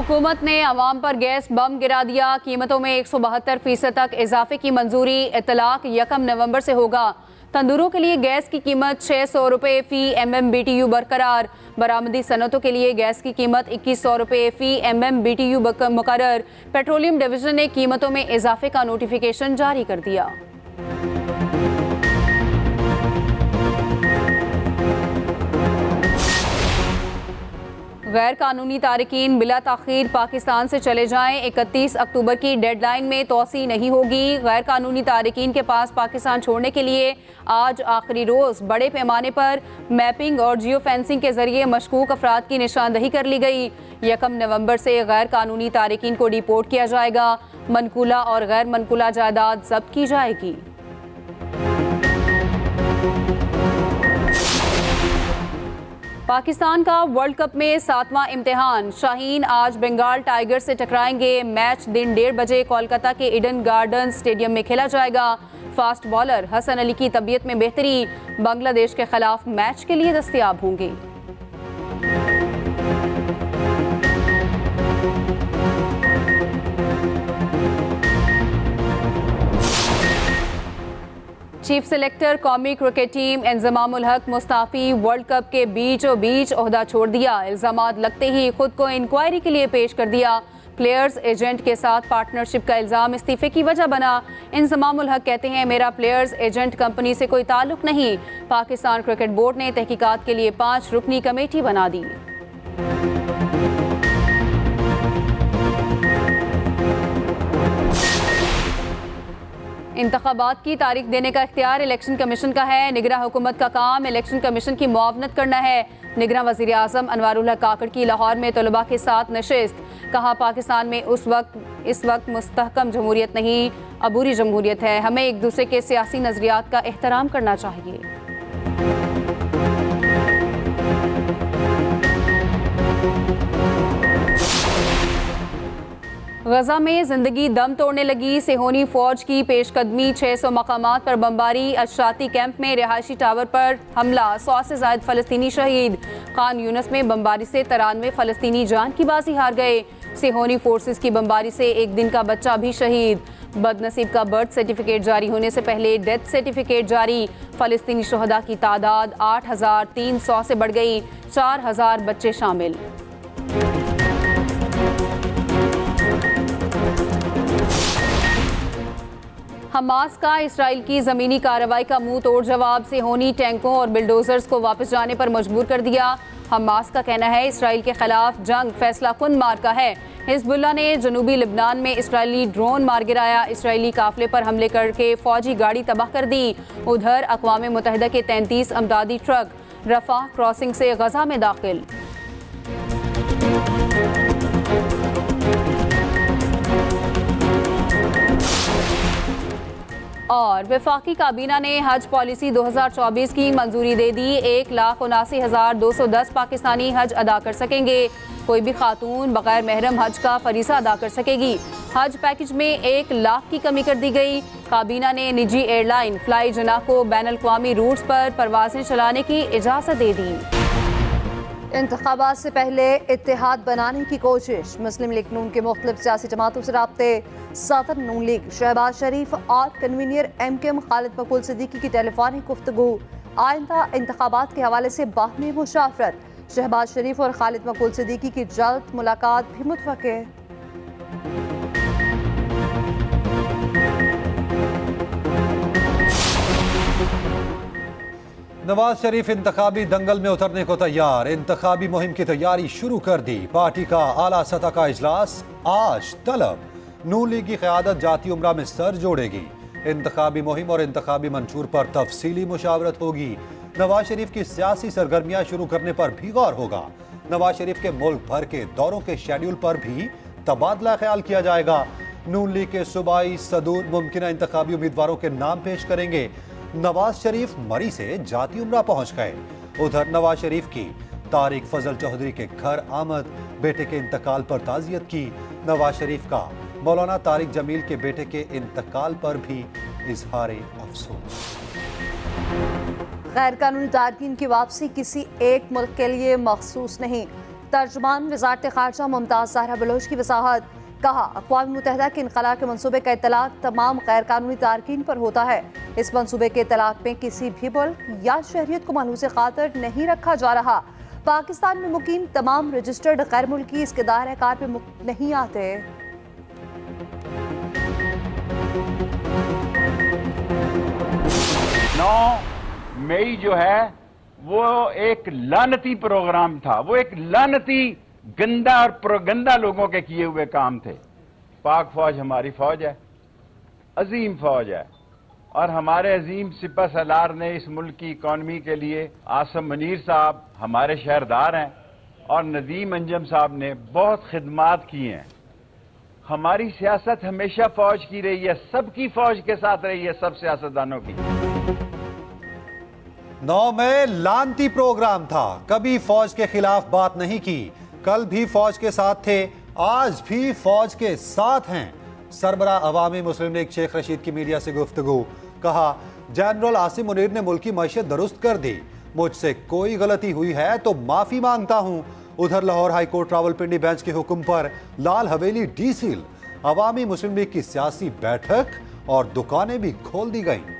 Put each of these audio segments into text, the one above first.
हुकूमत ने अवाम पर गैस बम गिरा दिया। कीमतों में 172% तक इजाफे की मंजूरी। इतलाक 1 नवंबर से होगा। तंदूरों के लिए गैस की कीमत 600 रुपये फी MMBTU बरकरार। बरामदी सनतों के लिए गैस की कीमत 2100 रुपये फी MMBTU मुकर्रर। पेट्रोलियम डिवीजन ने कीमतों में इजाफे का नोटिफिकेशन जारी कर दिया। गैर कानूनी तारिकीन बिला ताखीर पाकिस्तान से चले जाएं। 31 अक्टूबर की डेडलाइन में तोसी नहीं होगी। गैर कानूनी तारिकीन के पास पाकिस्तान छोड़ने के लिए आज आखिरी रोज़ बड़े पैमाने पर मैपिंग और जियो फेंसिंग के जरिए मशकूक अफराद की निशानदही कर ली गई। 1 नवंबर से गैर कानूनी तारिकीन को डिपोर्ट किया जाएगा। मनकूला और गैर मनकूला जायदाद जब्त की जाएगी। पाकिस्तान का वर्ल्ड कप में 7वां इम्तिहान। शाहीन आज बंगाल टाइगर से टकराएंगे। मैच दिन 1:30 बजे कोलकाता के ईडन गार्डन स्टेडियम में खेला जाएगा। फास्ट बॉलर हसन अली की तबीयत में बेहतरी। बांग्लादेश के खिलाफ मैच के लिए दस्तयाब होंगे। चीफ सेलेक्टर कौमी क्रिकेट टीम इंजमामुल हक मुस्ताफी वर्ल्ड कप के बीचों बीच ओहदा छोड़ दिया। इल्जामात लगते ही खुद को इंक्वायरी के लिए पेश कर दिया। प्लेयर्स एजेंट के साथ पार्टनरशिप का इल्ज़ाम इस्तीफे की वजह बना। इंजमामुल हक कहते हैं, मेरा प्लेयर्स एजेंट कंपनी से कोई ताल्लुक नहीं। पाकिस्तान क्रिकेट बोर्ड ने तहकीकात के लिए 5 रुकनी कमेटी बना दी। इंतखाबात की तारीख देने का इख्तियार इलेक्शन कमीशन का है। निगरां हुकूमत का काम इलेक्शन कमीशन की मुआवनत करना है। निगरां वज़ीर आज़म अनवारुल हक काकड़ की लाहौर में तलबा के साथ नशिस्त। कहा, पाकिस्तान में इस वक्त मुस्तहकम जमहूरियत नहीं, अबूरी जमहूरियत है। हमें एक दूसरे के सियासी नज़रियात का एहतराम करना चाहिए। गजा में जिंदगी दम तोड़ने लगी। सेहोनी फौज की पेशकदमी। 600 मकामात पर बमबारी। अशराती कैंप में रिहायशी टावर पर हमला। 100 से ज़ायद फ़लस्तीनी शहीद। खान यूनस में बमबारी से 93 फ़लस्तीनी जान की बाजी हार गए। सेहोनी फोर्सेस की बमबारी से एक दिन का बच्चा भी शहीद। बदनसीब का बर्थ सर्टिफिकेट जारी होने से पहले डेथ सर्टिफिकेट जारी। फ़लस्तीनी शहदा की तादाद 8300 से बढ़ गई। 4000 बच्चे शामिल। हमास का इसराइल की ज़मीनी कार्रवाई का मुंह तोड़ जवाब। सेहोनी टैंकों और बिल्डोजर्स को वापस जाने पर मजबूर कर दिया। हमास का कहना है, इसराइल के खिलाफ जंग फैसला कुन मार्का है। हिजबुल्लाह ने जनूबी लिबनान में इसराइली ड्रोन मार गिराया। इसराइली काफिले पर हमले करके फौजी गाड़ी तबाह कर दी। उधर अक़वाम मुत्तहिदा के 33 अमदादी ट्रक रफा क्रॉसिंग से गजा में दाखिल। और वफाकी काबीना ने हज पॉलिसी 2024 की मंजूरी दे दी। 1,79,210 पाकिस्तानी हज अदा कर सकेंगे। कोई भी खातून बगैर महरम हज का फरीसा अदा कर सकेगी। हज पैकेज में 1 लाख की कमी कर दी गई। काबीना ने निजी एयरलाइन फ्लाई जनाह को बैन अल-अक़वामी रूट्स पर परवाजें चलाने की इजाज़त दे दी। इंतखाबात से पहले इत्तेहाद बनाने की कोशिश। मुस्लिम लीग नून के मुख्तलिफ सियासी जमातों से राब्ते। सदर नून लीग शहबाज शरीफ और कन्वीनर MKM खालिद मकबूल सिद्दीकी की टेलीफोनिक गुफ्तगू। आइंदा इंतखाबात के हवाले से बाहमी मुशावरत। शहबाज शरीफ और खालिद मकबूल सिद्दीकी की जल्द मुलाकात भी मुतवक्के। नवाज शरीफ इंतखाबी दंगल में उतरने को तैयार। इंतखाबी मुहिम की तैयारी शुरू कर दी। पार्टी का आला सतह का इजलास आज तलब। नून लीग की क़यादत जाती उम्रा में सर जोड़ेगी। इंतखाबी मुहिम और इंतखाबी मंशूर पर तफसीली मुशावरत होगी। नवाज शरीफ की सियासी सरगर्मियां शुरू करने पर भी गौर होगा। नवाज शरीफ के मुल्क भर के दौरों के शेड्यूल पर भी तबादला ख्याल किया जाएगा। नून लीग के सूबाई सदूर मुमकिन इंतखाबी उम्मीदवारों के नाम पेश करेंगे। नवाज शरीफ मरी से जाती उम्रा पहुंच गए। उधर नवाज शरीफ की तारिक फजल चौधरी के घर आमद। बेटे के इंतकाल पर ताज़ियत की। नवाज शरीफ का मौलाना तारिक जमील के बेटे के इंतकाल पर भी इजहार अफसोस। गैर कानूनी तारकीन की वापसी किसी एक मुल्क के लिए मखसूस नहीं। तर्जुमान वज़ारत ख़ारजा मुमताज़ ज़हरा बलोच की वसाहत। कहा, अक़वाम मुत्तहिदा के इनख़ला के मनसूबे का इत्तलाक़ तमाम गैर कानूनी तारकीन पर होता है। इस मनसूबे के इत्तलाक़ में किसी भी मुल्क या शहरियत को मनहूस ख़ातिर नहीं रखा जा रहा। पाकिस्तान में मुकीम तमाम रजिस्टर्ड गैर मुल्की इसके दायरे कार में नहीं आते। 9 मई जो है वो एक लानती प्रोग्राम था, वो एक लानती गंदा और प्रोगंदा लोगों के किए हुए काम थे। पाक फौज हमारी फौज है, अजीम फौज है, और हमारे अजीम सिपह सलार ने इस मुल्क की इकॉनमी के लिए आसम मुनीर साहब हमारे शहरदार हैं और नदीम अंजम साहब ने बहुत खिदमात की हैं। हमारी सियासत हमेशा फौज की रही है, सबकी फौज के साथ रही है, सब सियासतदानों की। 9 में लानती प्रोग्राम था, कभी फौज के खिलाफ बात नहीं की। कल भी फौज के साथ थे, आज भी फौज के साथ हैं। सरबराह अवामी मुस्लिम लीग शेख रशीद की मीडिया से गुफ्तगू। कहा, जनरल आसिम मुनीर ने मुल्क की मईशत दुरुस्त कर दी, मुझसे कोई गलती हुई है तो माफी मांगता हूं। उधर Lahore high court Rawalpindi bench के हुक्म पर लाल हवेली डीसील, अवामी मुस्लिम लीग की सियासी बैठक और दुकानें भी खोल दी गईं।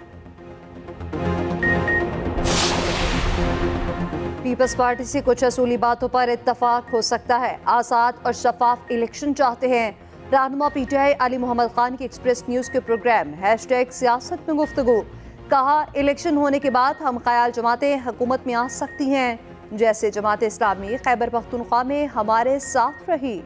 पीपल्स पार्टी से कुछ असूली बातों पर इत्तफाक हो सकता है। आज़ाद और शफाफ इलेक्शन चाहते हैं। रहनुमा पीटीआई अली मोहम्मद खान की एक्सप्रेस न्यूज़ के प्रोग्राम #सियासत में गुफ्तगू। कहा, इलेक्शन होने के बाद हम ख्याल जमातें हुकूमत में आ सकती हैं, जैसे जमात इस्लामी खैबर पख्तूनख्वा में हमारे साथ रही।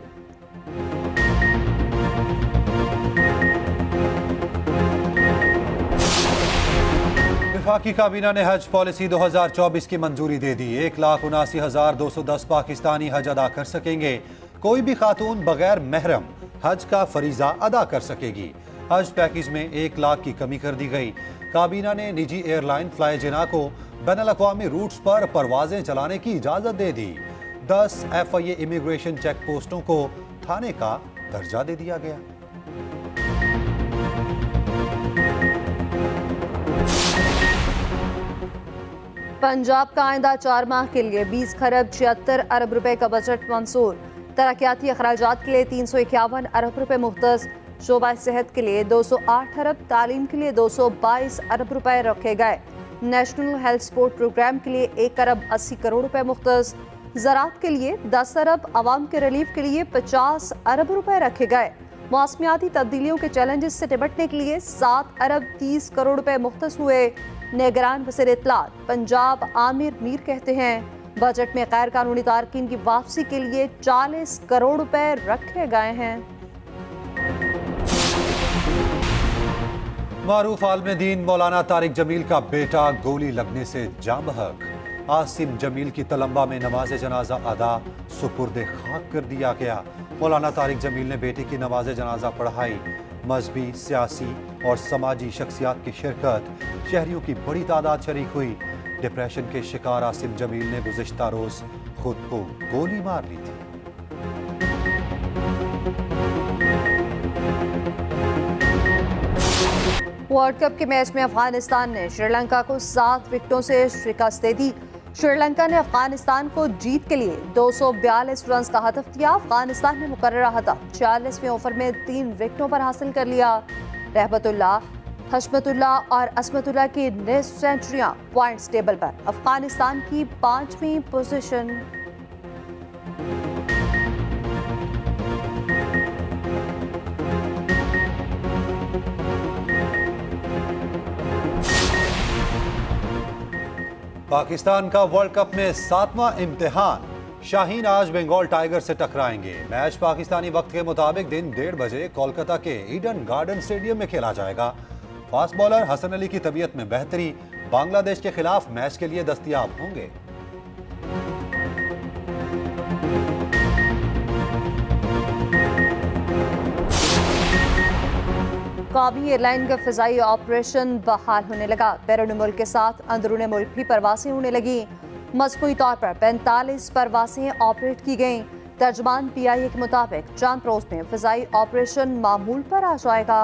वफाकी काबीना ने हज पॉलिसी 2024 की मंजूरी दे दी। 1,79,210 पाकिस्तानी हज अदा कर सकेंगे। कोई भी खातून बगैर महरम हज का फरीजा अदा कर सकेगी। हज पैकेज में 1 लाख की कमी कर दी गई। काबीना ने निजी एयरलाइन फ्लाई जिना को बैनुल-अक़वामी रूट्स पर परवाजें चलाने की इजाजत दे दी। 10 FIA इमिग्रेशन चेक पोस्टों को थाने का दर्जा दे दिया गया। पंजाब का आइंदा 4 माह के लिए 20 खरब 76 अरब रुपए का बजट मंजूर। तरक्याती अखराजात के लिए 351 अरब रुपए मुख्तस। शोबा सेहत के लिए 208 अरब, तालीम के लिए 222 अरब रुपए रखे गए। नेशनल हेल्थ सपोर्ट प्रोग्राम के लिए 1 अरब 80 करोड़ रुपए मुख्तस। ज़राअत के लिए 10 अरब, अवाम के रिलीफ के लिए 50 अरब रुपए रखे गए। मौसमियाती तब्दीलियों के चैलेंजेस से निपटने के लिए 7 अरब 30 करोड़ रुपए मुख्तस हुए। निगरान वज़ीर इत्तलात पंजाब आमिर मीर कहते हैं, बजट में गैर कानूनी तारकीन की वापसी के लिए 40 करोड़ रुपए रखे गए हैं। मारूफ आलिम दीन मौलाना तारिक जमील का बेटा गोली लगने से जाँ बहक। आसिम जमील की तलम्बा में नमाज जनाजा अदा सुपुर्द खाक कर दिया गया। मौलाना तारिक जमील ने बेटी की नमाज जनाजा पढ़ाई। मजहबी, सियासी और समाजी शख्सियात की शिरकत, शहरियों की बड़ी तादाद शरीक हुई। डिप्रेशन के शिकार आसिम जमील ने गुज़िश्ता रोज खुद को गोली मार ली थी। वर्ल्ड कप के मैच में अफगानिस्तान ने श्रीलंका को 7 विकेटों से शिकस्त दे दी। श्रीलंका ने अफगानिस्तान को जीत के लिए 242 रन का हदफ दिया। अफगानिस्तान ने मुकर्ररा हदफ 46वें ओवर में 3 विकेटों पर हासिल कर लिया। रहमतुल्लाह, हशमतुल्लाह और असमतुल्लाह की नेस्ट सेंचुरियां पॉइंट्स टेबल पर अफगानिस्तान की 5वीं पोजीशन। पाकिस्तान का वर्ल्ड कप में 7वां इम्तिहान। शाहीन आज बंगाल टाइगर से टकराएंगे। मैच पाकिस्तानी वक्त के मुताबिक दिन 1:30 बजे कोलकाता के ईडन गार्डन स्टेडियम में खेला जाएगा। फास्ट बॉलर हसन अली की तबीयत में बेहतरी, बांग्लादेश के खिलाफ मैच के लिए दस्तयाब होंगे। कौमी एयरलाइन का फ़िज़ाई ऑपरेशन बहाल होने लगा। बैरून मुल्क के साथ अंदरून मुल्क भी परवासें होने लगी। मजमूई तौर पर 45 परवासें ऑपरेट की गईं। तर्जुमान PIA के मुताबिक चांद रोज में फ़िज़ाई ऑपरेशन मामूल पर आ जाएगा।